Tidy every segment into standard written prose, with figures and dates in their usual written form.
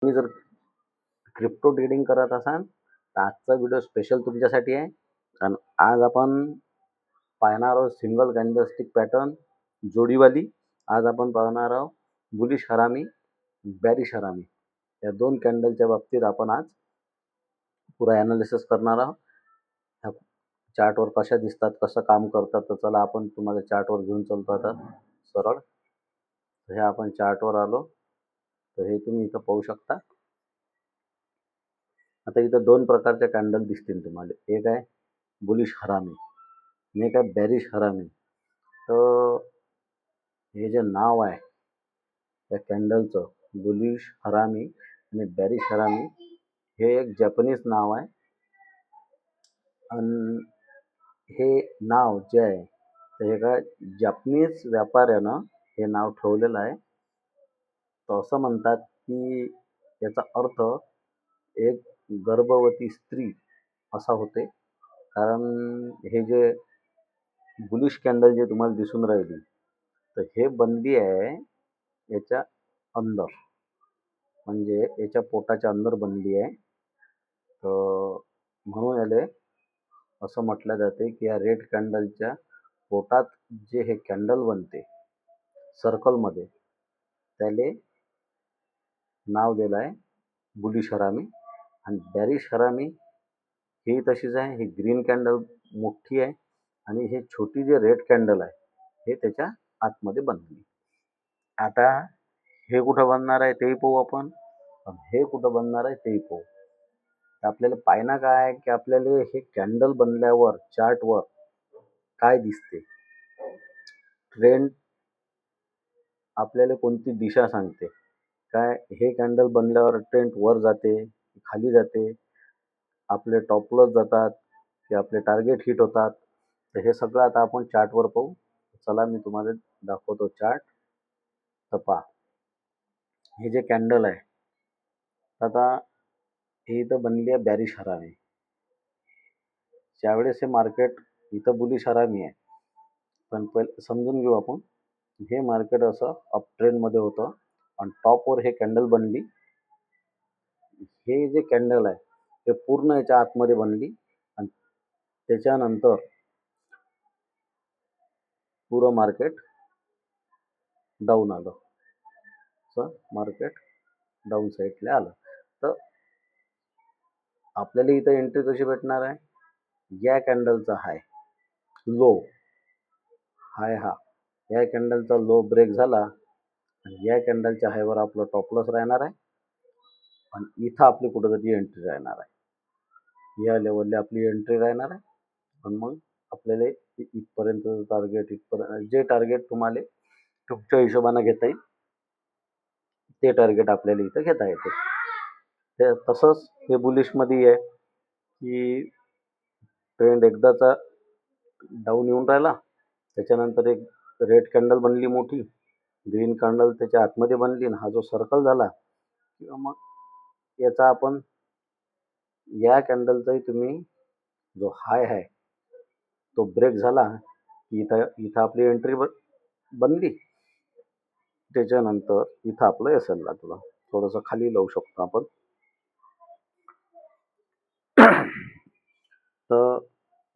तुम्ही जर crypto trading करत असाल तर आजचा व्हिडिओ स्पेशल तुमच्यासाठी आहे. कारण आज आपण पाहणार आहोत सिंगल कॅन्डलस्टिक पॅटर्न जोडीवाली. आज आपण पाहणार आहोत बुलिश हरामी, बॅरिश हरामी या दोन कॅन्डलच्या बाबतीत आपण आज पुरा ॲनालिसिस करणार आहोत. ह्या चार्टवर कशा दिसतात, कसं काम करतात, तर चला आपण तुम्हाला चार्टवर घेऊन चालतो आता सरळ. हे आपण चार्टवर आलो तर हे तुम्ही इथं पाहू शकता. आता इथं दोन प्रकारच्या कॅन्डल दिसतील तुम्हाला. एक आहे बुलिश हरामी आणि एक आहे बॅरिश हरामी. तर हे जे नाव आहे त्या कॅन्डलचं, बुलिश हरामी आणि बॅरिश हरामी, हे एक जॅपनीज नाव आहे. आणि हे नाव जे आहे ते एका जॅपनीज व्यापाऱ्यानं हे नाव ठेवलेलं आहे. तर असं म्हणतात की याचा अर्थ एक गर्भवती स्त्री असा होते. कारण हे जे बुलिश कॅन्डल जे तुम्हाला दिसून राहिली तर हे बनली आहे याच्या अंदर, म्हणजे याच्या पोटाच्या अंदर बनली आहे. तर म्हणून याले असं म्हटलं जाते की या रेड कॅन्डलच्या पोटात जे हे कॅन्डल बनते सर्कलमध्ये, त्याले नाव दिलं आहे बुलिश हरामी. आणि बॅरिश हरामी ही तशीच आहे. ही ग्रीन कॅन्डल मोठी आहे आणि हे छोटी जे रेड कॅन्डल आहे हे त्याच्या आतमध्ये बनली. आता हे कुठं बनणार आहे तेही पाहू आपण, हे कुठं बनणार आहे तेही पाहू. आपल्याला पाहणं काय आहे की आपल्याला हे कॅन्डल बनल्यावर चार्टवर काय दिसते, ट्रेंड आपल्याला कोणती दिशा सांगते. काय हे कॅन्डल बनल्यावर ट्रेंड वर जाते, खाली जाते, आपले टॉप लॉस जातात की आपले टार्गेट हिट होतात. तर हे सगळं आता आपण चार्टवर पाहू. चला मी तुम्हाला दाखवतो चार्ट. तर पहा, हे जे कॅन्डल आहे आता हे इथं बनली आहे बॅरिश हरामी. ज्यावेळेस हे मार्केट इथं बुलिश हरामी आहे, पण पहिले समजून घेऊ आपण. हे मार्केट असं अप ट्रेंडमध्ये होतं आणि टॉपवर हे कॅन्डल बनली. हे जे कॅन्डल आहे ते पूर्ण याच्या आतमध्ये बनली आणि त्याच्यानंतर पुरं मार्केट डाऊन आलं. मार्केट डाऊन साईडला आलं. तर आपल्याला इथं एंट्री कशी भेटणार आहे, या कॅन्डलचा हाय लो, हाय हा या कॅन्डलचा लो ब्रेक झाला आणि या कॅन्डलच्या हायवर आपलं टॉप लॉस राहणार आहे आणि इथं आपली कुठंतरी एंट्री राहणार आहे. या लेवलला आपली एंट्री राहणार आहे. पण मग आपल्याला इथपर्यंत टार्गेट, इथपर्यंत जे टार्गेट तुम्हाला तुमच्या हिशोबाने घेता येईल ते टार्गेट आपल्याला इथं घेता येते. ते तसंच हे बुलिशमध्ये आहे की ट्रेंड एकदाचा डाऊन येऊन राहिला, त्याच्यानंतर एक रेड कॅन्डल बनली मोठी, ग्रीन कॅन्डल त्याच्या आतमध्ये बनली आणि हा जो सर्कल झाला किंवा मग याचा आपण या कॅन्डलचाही तुम्ही जो हाय आहे तो ब्रेक झाला की इथं आपली एंट्री बनली. त्याच्यानंतर इथं आपलं एसएल लागलं, थोडंसं खाली लावू शकतो आपण. तर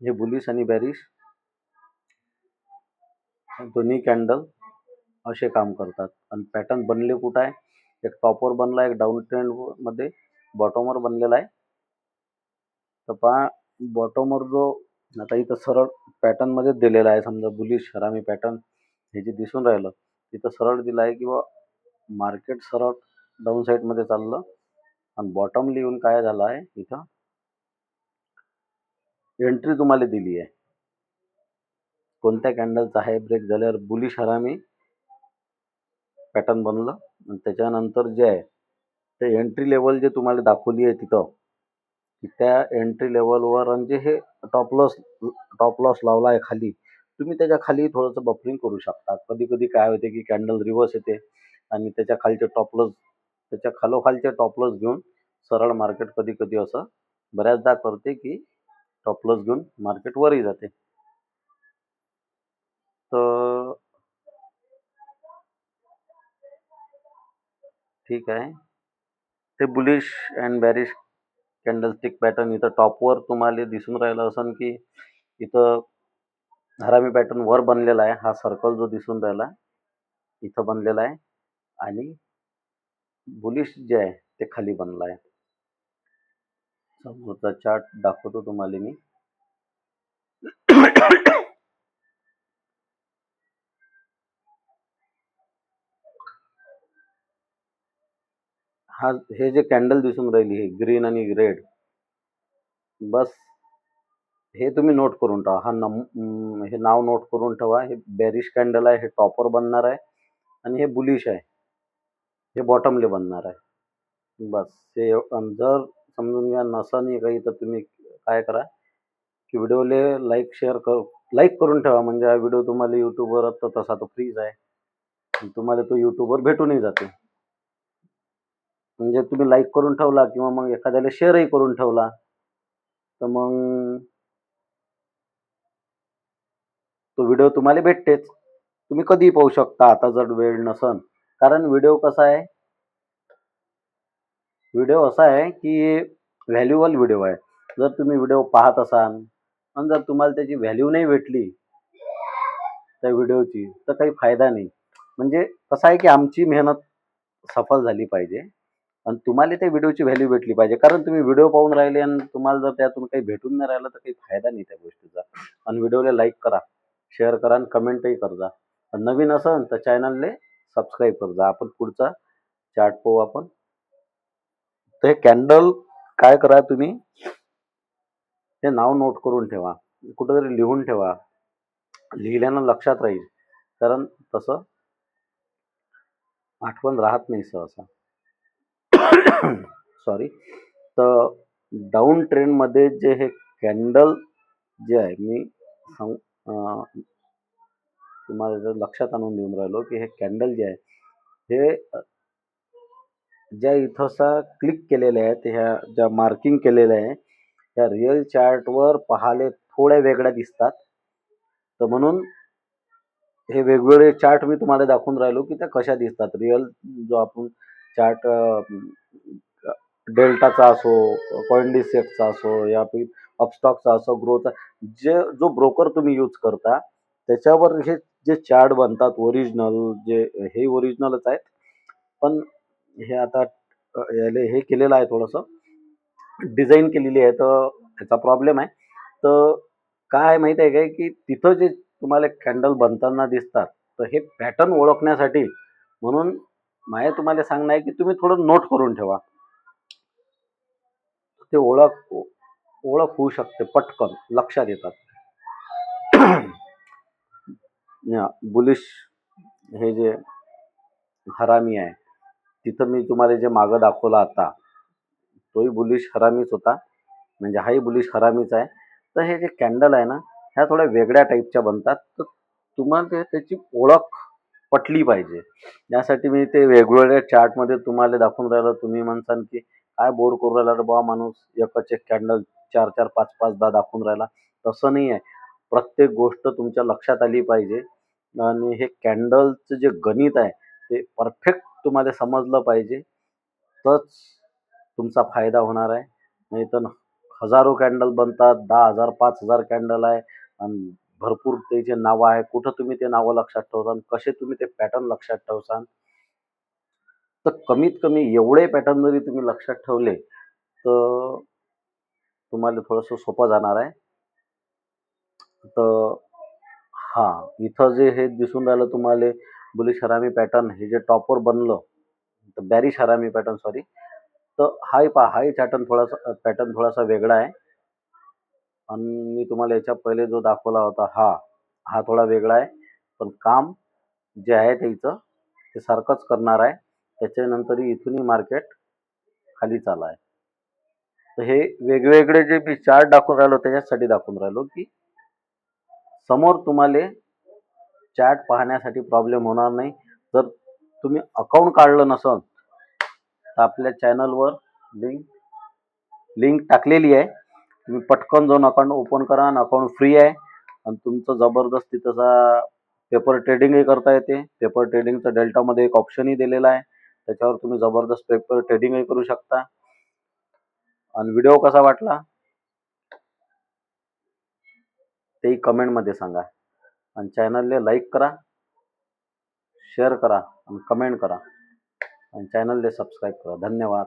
हे बुलिश आणि बॅरिश दोन्ही कॅन्डल असे काम करतात. आणि पॅटर्न बनले कुठं आहे, एक टॉपवर बनला, एक डाऊन ट्रेंडमध्ये बॉटमवर बनलेला आहे. तर पहा बॉटमवर जो आता इथं सरळ पॅटर्नमध्ये दिलेला आहे, समजा बुलिश हरामी पॅटर्न हे जे दिसून राहिलं तिथं सरळ दिलं आहे किंवा मार्केट सरळ डाऊन साईडमध्ये चाललं आणि बॉटम लिहून काय झालं आहे इथं एंट्री तुम्हाला दिली आहे. कोणत्या कॅन्डलचा हाय ब्रेक झाल्यावर बुलिश हरामी पॅटर्न बनलं आणि त्याच्यानंतर जे आहे ते एंट्री लेवल जे तुम्हाला दाखवली आहे तिथं, की त्या एंट्री लेवलवर म्हणजे हे टॉप लॉस लावला आहे खाली, तुम्ही त्याच्या खाली थोडंसं बफरिंग करू शकता. कधी कधी काय होते की कॅन्डल रिव्हर्स येते आणि त्याच्या खालचे टॉप लॉस, त्याच्या खालोखालचे टॉप लॉस घेऊन सरळ मार्केट कधी कधी असं बऱ्याचदा करते की टॉप लॉस घेऊन मार्केट वरही जाते. तर ठीक आहे, ते बुलिश अँड बॅरिश कॅन्डलस्टिक पॅटर्न इथं टॉपवर तुम्हाला दिसून राहिलं असन की इथं हरामी पॅटर्न वर बनलेला आहे. हा सर्कल जो दिसून राहिला इथं बनलेला आहे आणि बुलिश जे आहे ते खाली बनला आहे. समोरचा चार्ट दाखवतो तुम्हाला मी. हा हे जे कॅन्डल दिसून राहिली हे ग्रीन आणि रेड, बस हे तुम्ही नोट करून ठेवा. हे नाव नोट करून ठेवा. हे बॅरिश कॅन्डल आहे, हे टॉपर बनणार आहे आणि हे बुलिश आहे, हे बॉटमले बनणार आहे. बस हे जर समजून घ्या नसनी काही तर तुम्ही काय करा की व्हिडिओले लाईक करून ठेवा. म्हणजे हा व्हिडिओ तुम्हाला यूट्यूबवर तर तसा तो फ्रीज आहे, तुम्हाला तो यूट्यूबवर भेटूनही जाते. म्हणजे तुम्ही लाईक करून ठेवला किंवा मग एखाद्याला शेअरही करून ठेवला तर मग तो व्हिडिओ तुम्हाला भेटतेच. तुम्ही कधीही पाहू शकता आता जर वेळ नसन. कारण व्हिडिओ असा आहे की व्हॅल्युएबल व्हिडिओ आहे. जर तुम्ही व्हिडिओ पाहत असाल आणि जर तुम्हाला त्याची व्हॅल्यू नाही भेटली त्या व्हिडिओची तर काही फायदा नाही. म्हणजे कसं आहे की आमची मेहनत सफल झाली पाहिजे आणि तुम्हाला त्या व्हिडिओची व्हॅल्यू भेटली पाहिजे. कारण तुम्ही व्हिडिओ पाहून राहिले आणि तुम्हाला जर त्यातून काही भेटून नाही राहिलं तर काही फायदा नाही त्या गोष्टीचा. आणि व्हिडिओला लाईक करा, शेअर करा आणि कमेंटही करजा. नवीन असन तर चॅनलले सबस्क्राईब करजा. आपण पुढचा चार्ट पाहू आपण. तर हे कॅन्डल काय करा तुम्ही ते नाव नोट करून ठेवा, कुठेतरी लिहून ठेवा. लिहिल्यानं लक्षात राहील. कारण तसं आठवण राहत नाही सहसा. सॉरी. तर डाऊन ट्रेंडमध्ये जे हे कॅन्डल जे आहे मी तुम्हाला जर लक्षात आणून देऊन राहिलो की हे कॅन्डल जे आहे हे ज्या इथं क्लिक केलेले आहेत, ह्या ज्या मार्किंग केलेल्या आहे त्या रिअल चार्टवर पाहायला थोड्या वेगळ्या दिसतात. तर म्हणून हे वेगवेगळे चार्ट मी तुम्हाला दाखवून राहिलो की त्या कशा दिसतात. रिअल जो आपण चार्ट डेल्टाचा असो, CoinDeskचा असो या अपस्टॉकचा असो, ग्रोचा, जो ब्रोकर तुम्ही यूज करता त्याच्यावर हे जे चार्ट बनतात ओरिजिनल, जे हे ओरिजिनलच आहेत. पण हे आता याले हे केलेलं आहे, थोडंसं डिझाईन केलेली आहे. तर ह्याचा प्रॉब्लेम आहे. तर काय माहिती आहे काय की तिथं जे तुम्हाला कॅन्डल बनताना दिसतात तर हे पॅटर्न ओळखण्यासाठी म्हणून माझे तुम्हाला सांगणं आहे की तुम्ही थोडं नोट करून ठेवा. ते ओळख होऊ शकते, पटकन लक्षात येतात. बुलिश हे जे हरामी आहे तिथं मी तुम्हाला जे मागं दाखवला आता तोही बुलिश हरामीच होता. म्हणजे हाही बुलिश हरामीच आहे. तर हे जे कॅन्डल आहे ना ह्या थोड्या वेगळ्या टाईपच्या बनतात. तर तुम्हाला त्याची ओळख पटली पाहिजे. यासाठी मी ते वेगवेगळ्या चार्टमध्ये तुम्हाला दाखवून राहिलो. तुम्ही म्हणसाल की काय बोर करून राहिला रे बुवा माणूस, एकच एक कॅन्डल 4-4, 5-5 दाखवून राहिला. तसं नाही आहे. प्रत्येक गोष्ट तुमच्या लक्षात आली पाहिजे आणि हे कॅन्डलचं जे गणित आहे ते परफेक्ट तुम्हाला समजलं पाहिजे तरच तुमचा फायदा होणार आहे. नाही तर हजारो कॅन्डल बनतात, 10,000 5,000 कॅन्डल आहे आणि भरपूर त्याचे नावं आहे. कुठं तुम्ही ते नावं लक्षात ठेवता, कसे तुम्ही ते पॅटर्न लक्षात ठेवसान. तर कमीत कमी एवढे पॅटर्न जरी तुम्ही लक्षात ठेवले तर तुम्हाला थोडंसं सोपं जाणार आहे. तर इथं जे हे दिसून राहिलं तुम्हाला बुलिश हरामी पॅटर्न, हे जे टॉपवर बनलं तर बॅरिश हरामी पॅटर्न, सॉरी. तर हाही पॅटर्न थोडासा वेगळा आहे. आणि मी तुम्हाला याच्या पहिले जो दाखवला होता हा थोडा वेगळा आहे. पण काम जे आहे त्याचं ते सारखंच करणार आहे. त्याच्यानंतर इथूनही मार्केट खाली चालला आहे. तर हे वेगवेगळे जे मी चार्ट दाखवून राहिलो त्याच्यासाठी दाखवून राहिलो की समोर तुम्हाला चार्ट पाहण्यासाठी प्रॉब्लेम होणार नाही. जर तुम्ही अकाउंट काढलं नसल तर आपल्या चॅनलवर लिंक टाकलेली आहे. तुम्ही पटकन जाऊन अकाउंट ओपन करा आणि अकाउंट फ्री आहे आणि तुमचं जबरदस्ती तसा पेपर ट्रेडिंगही करता येते. पेपर ट्रेडिंगचं डेल्टामध्ये एक ऑप्शनही दिलेला आहे. त्याच्यावर तुम्ही जबरदस्त पेपर ट्रेडिंगही करू शकता. आणि व्हिडिओ कसा वाटला तेही कमेंटमध्ये सांगा. आणि चॅनलला लाईक करा, शेअर करा आणि कमेंट करा आणि चॅनलला सबस्क्राईब करा. धन्यवाद.